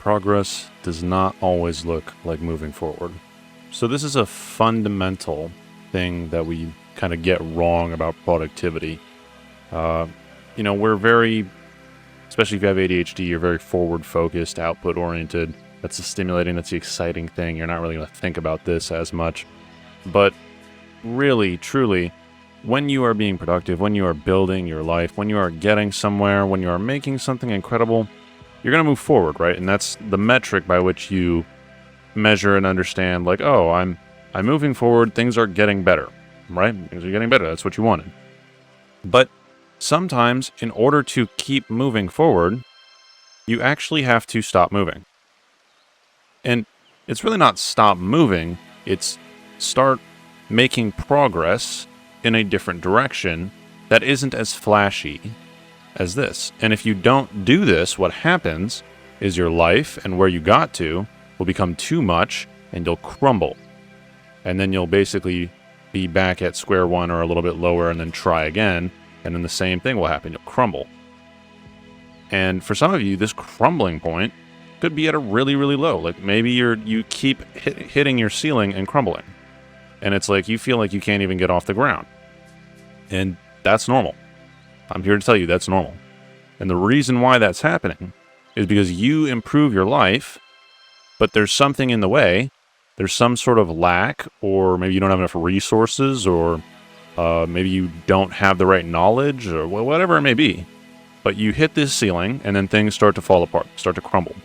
progress does not always look like moving forward. So this is a fundamental thing that we kind of get wrong about productivity. We're very, especially if you have ADHD, you're very forward-focused, output-oriented. That's the stimulating, that's the exciting thing. You're not really going to think about this as much. But really, truly, when you are being productive, when you are building your life, when you are getting somewhere, when you are making something incredible, you're going to move forward, right? And that's the metric by which you measure and understand, like, oh, I'm moving forward, things are getting better, right? Things are getting better, that's what you wanted. But sometimes, in order to keep moving forward, you actually have to stop moving. And it's really not stop moving, it's start making progress in a different direction that isn't as flashy as this. And if you don't do this, what happens is your life and where you got to will become too much and you'll crumble. And then you'll basically be back at square one or a little bit lower and then try again. And then the same thing will happen. You'll crumble. And for some of you, this crumbling point could be at a really, really low. Like maybe you keep hitting your ceiling and crumbling. And it's like you feel like you can't even get off the ground. And that's normal. I'm here to tell you that's normal. And the reason why that's happening is because you improve your life, but there's something in the way. There's some sort of lack, or maybe you don't have enough resources, or maybe you don't have the right knowledge, or whatever it may be. But you hit this ceiling, and then things start to fall apart, start to crumble.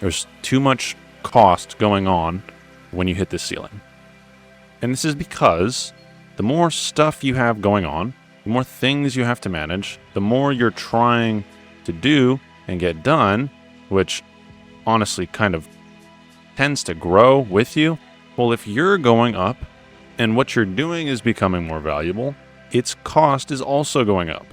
There's too much cost going on when you hit this ceiling. And this is because the more stuff you have going on, the more things you have to manage, the more you're trying to do and get done, which honestly kind of tends to grow with you. Well, if you're going up and what you're doing is becoming more valuable, its cost is also going up.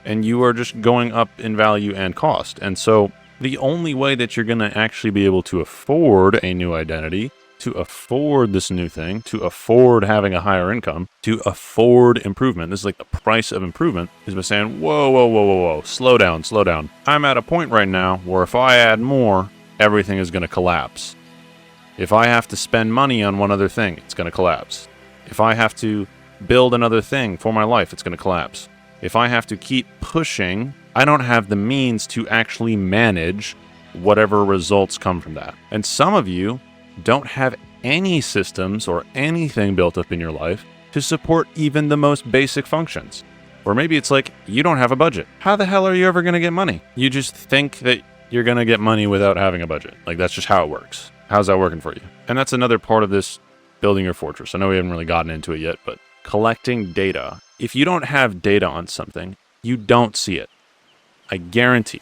And you are just going up in value and cost. And so the only way that you're going to actually be able to afford a new identity, to afford this new thing, to afford having a higher income, to afford improvement, this is like the price of improvement, is by saying, whoa, slow down. I'm at a point right now where if I add more, everything is going to collapse. If I have to spend money on one other thing, it's going to collapse. If I have to build another thing for my life, it's going to collapse. If I have to keep pushing, I don't have the means to actually manage whatever results come from that. And some of you don't have any systems or anything built up in your life to support even the most basic functions. Or maybe it's like you don't have a budget. How the hell are you ever going to get money? You just think that you're going to get money without having a budget. Like that's just how it works. How's that working for you? And that's another part of this building your fortress. I know we haven't really gotten into it yet, but collecting data. If you don't have data on something, you don't see it. I guarantee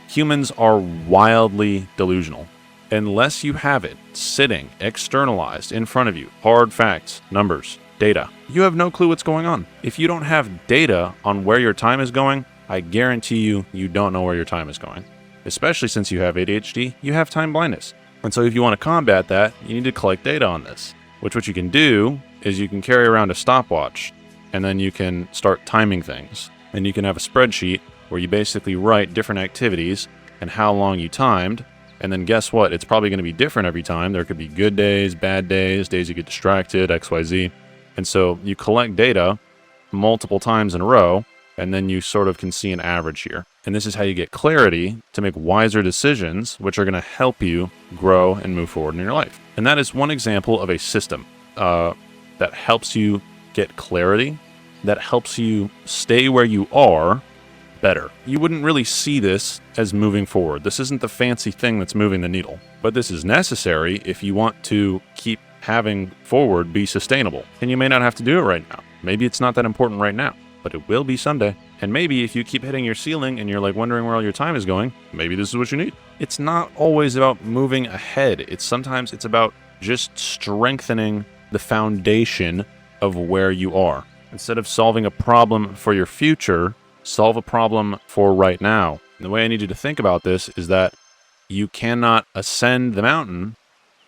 humans are wildly delusional. Unless you have it sitting, externalized in front of you, hard facts, numbers, data, you have no clue what's going on. If you don't have data on where your time is going, I guarantee you don't know where your time is going. Especially since you have ADHD, you have time blindness. And so if you want to combat that, you need to collect data on this, which what you can do is you can carry around a stopwatch and then you can start timing things. And you can have a spreadsheet where you basically write different activities and how long you timed. And then guess what? It's probably going to be different every time. There could be good days, bad days, days you get distracted, XYZ. And so you collect data multiple times in a row, and then you sort of can see an average here. And this is how you get clarity to make wiser decisions, which are going to help you grow and move forward in your life. And that is one example of a system that helps you get clarity, that helps you stay where you are better. You wouldn't really see this as moving forward. This isn't the fancy thing that's moving the needle, but this is necessary if you want to keep having forward be sustainable. And you may not have to do it right now. Maybe it's not that important right now, but it will be someday. And maybe if you keep hitting your ceiling and you're like wondering where all your time is going, maybe this is what you need. It's not always about moving ahead. Sometimes it's about just strengthening the foundation of where you are. Instead of solving a problem for your future, solve a problem for right now. And the way I need you to think about this is that you cannot ascend the mountain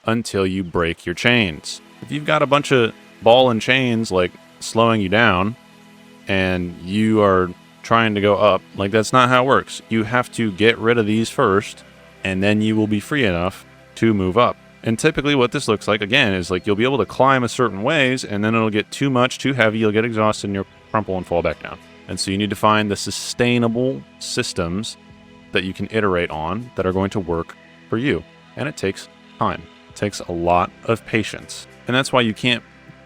until you break your chains. If you've got a bunch of ball and chains like slowing you down and you are trying to go up, like that's not how it works. You have to get rid of these first and then you will be free enough to move up. And typically what this looks like, again, is like you'll be able to climb a certain ways, and then it'll get too much, too heavy, you'll get exhausted, and you'll crumple and fall back down. And so you need to find the sustainable systems that you can iterate on that are going to work for you. And it takes time. It takes a lot of patience. And that's why you can't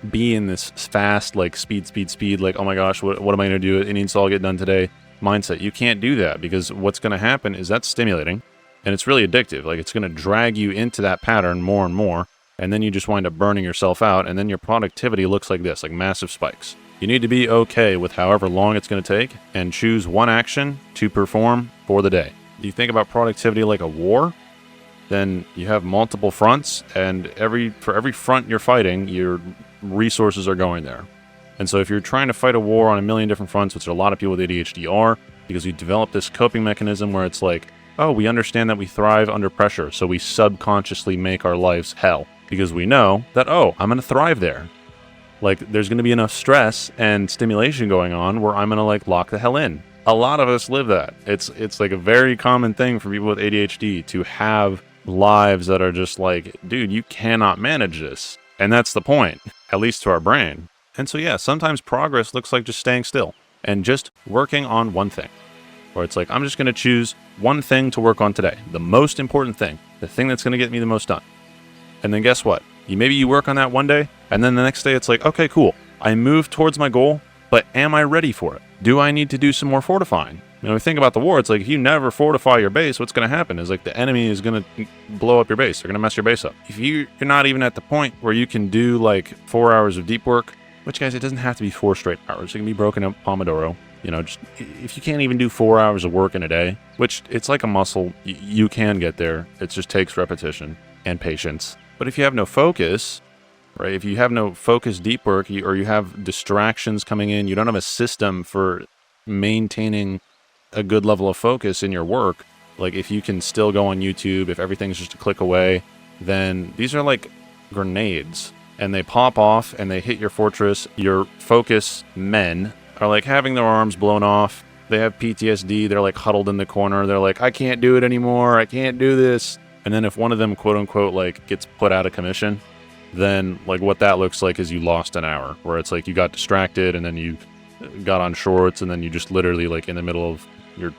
be in this fast, like speed, like, oh my gosh, what am I going to do? It needs to all get done today mindset. You can't do that, because what's going to happen is that's stimulating and it's really addictive. Like, it's going to drag you into that pattern more and more. And then you just wind up burning yourself out. And then your productivity looks like this, like massive spikes. You need to be okay with however long it's going to take and choose one action to perform for the day. You think about productivity like a war, then you have multiple fronts, and for every front you're fighting, your resources are going there. And so if you're trying to fight a war on a million different fronts, which a lot of people with ADHD are, because we develop this coping mechanism where it's like, oh, we understand that we thrive under pressure, so we subconsciously make our lives hell, because we know that, oh, I'm going to thrive there. Like, there's going to be enough stress and stimulation going on where I'm going to, like, lock the hell in. A lot of us live that. It's like a very common thing for people with ADHD to have lives that are just like, dude, you cannot manage this. And that's the point, at least to our brain. And so, yeah, sometimes progress looks like just staying still and just working on one thing. Or it's like, I'm just going to choose one thing to work on today. The most important thing. The thing that's going to get me the most done. And then guess what? Maybe you work on that one day, and then the next day it's like, okay, cool. I moved towards my goal, but am I ready for it? Do I need to do some more fortifying? You know, think about the war. It's like, if you never fortify your base, what's going to happen is like the enemy is going to blow up your base. They're going to mess your base up. If you're not even at the point where you can do like 4 hours of deep work, which, guys, it doesn't have to be 4 straight hours. It can be broken up Pomodoro. You know, just if you can't even do 4 hours of work in a day, which it's like a muscle, you can get there. It just takes repetition and patience. But if you have no focus, right? If you have no focused deep work, or you have distractions coming in, you don't have a system for maintaining a good level of focus in your work. Like, if you can still go on YouTube, if everything's just a click away, then these are like grenades, and they pop off and they hit your fortress. Your focus men are like having their arms blown off. They have PTSD. They're like huddled in the corner. They're like, I can't do it anymore. I can't do this. And then if one of them, quote unquote, like gets put out of commission, then like what that looks like is you lost an hour, where it's like you got distracted and then you got on shorts, and then you just literally, like, in the middle of your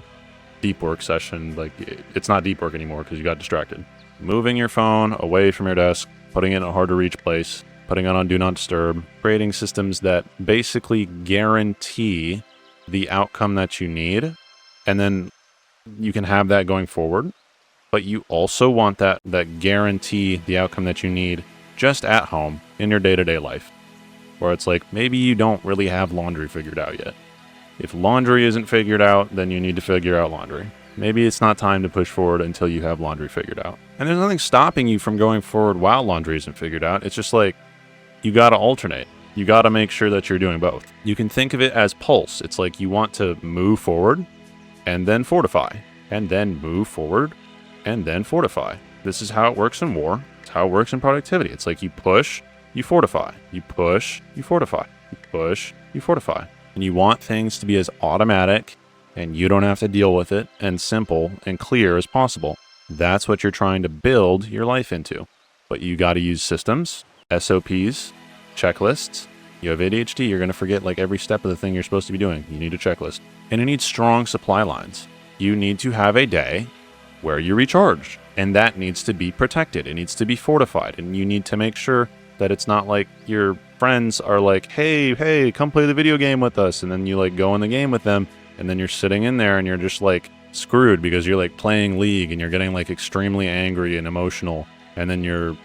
deep work session, like, it's not deep work anymore because you got distracted. Moving your phone away from your desk, putting it in a hard to reach place, putting it on do not disturb, creating systems that basically guarantee the outcome that you need, and then you can have that going forward. But you also want that guarantee the outcome that you need just at home in your day-to-day life, where it's like, maybe you don't really have laundry figured out yet. If laundry isn't figured out, then you need to figure out laundry. Maybe it's not time to push forward until you have laundry figured out. And there's nothing stopping you from going forward while laundry isn't figured out. It's just like, you got to alternate. You got to make sure that you're doing both. You can think of it as pulse. It's like you want to move forward and then fortify, and then move forward and then fortify. This is how it works in war. It's how it works in productivity. It's like you push, you fortify. You push, you fortify. You push, you fortify. And you want things to be as automatic and you don't have to deal with it, and simple and clear as possible. That's what you're trying to build your life into. But you got to use systems, SOPs, checklists. You have ADHD, you're going to forget like every step of the thing you're supposed to be doing. You need a checklist. And you need strong supply lines. You need to have a day where you recharge, and that needs to be protected. It needs to be fortified, and you need to make sure that it's not like your friends are like, hey, come play the video game with us, and then you like go in the game with them, and then you're sitting in there and you're just like screwed because you're like playing League and you're getting like extremely angry and emotional, and then your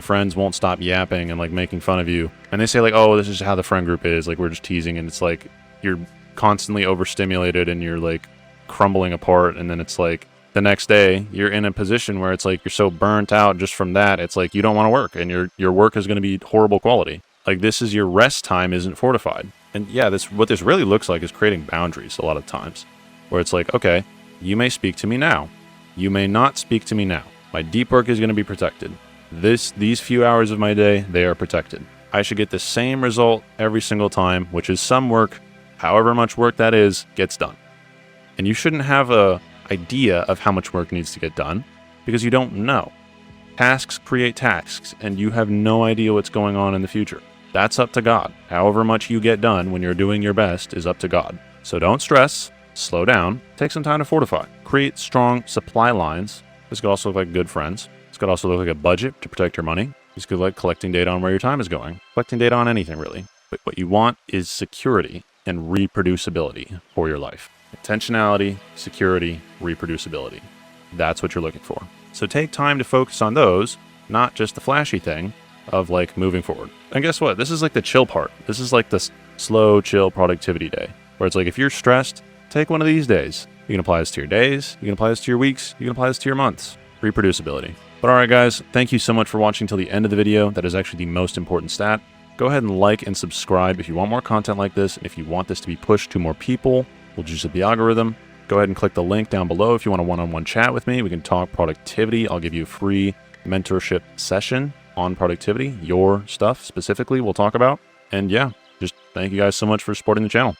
friends won't stop yapping and like making fun of you, and they say like, oh, this is how the friend group is, like we're just teasing, and it's like you're constantly overstimulated and you're like crumbling apart, and then it's like the next day you're in a position where it's like you're so burnt out just from that, it's like you don't want to work, and your work is going to be horrible quality. Like, this is your rest time isn't fortified. And yeah, what this really looks like is creating boundaries a lot of times, where it's like, okay, you may speak to me now, you may not speak to me now. My deep work is going to be protected. These few hours of my day, they are protected. I should get the same result every single time, which is some work, however much work that is, gets done. And you shouldn't have a idea of how much work needs to get done. because you don't know. Tasks create tasks, and you have no idea what's going on in the future. That's up to God. However much you get done when you're doing your best is up to God. So don't stress, slow down, take some time to fortify. Create strong supply lines. This could also look like good friends. This could also look like a budget to protect your money. This could look like collecting data on where your time is going. Collecting data on anything, really. But what you want is security and reproducibility for your life. Intentionality, security, reproducibility. That's what you're looking for. So take time to focus on those, not just the flashy thing of like moving forward. And guess what? This is like the chill part. This is like the slow, chill productivity day, where it's like if you're stressed, take one of these days. You can apply this to your days. You can apply this to your weeks. You can apply this to your months. Reproducibility. But all right, guys, thank you so much for watching till the end of the video. That is actually the most important stat. Go ahead and like and subscribe if you want more content like this. And if you want this to be pushed to more people, we'll juice up the algorithm. Go ahead and click the link down below if you want a one-on-one chat with me. We can talk productivity. I'll give you a free mentorship session on productivity, your stuff specifically we'll talk about. And yeah, just thank you guys so much for supporting the channel.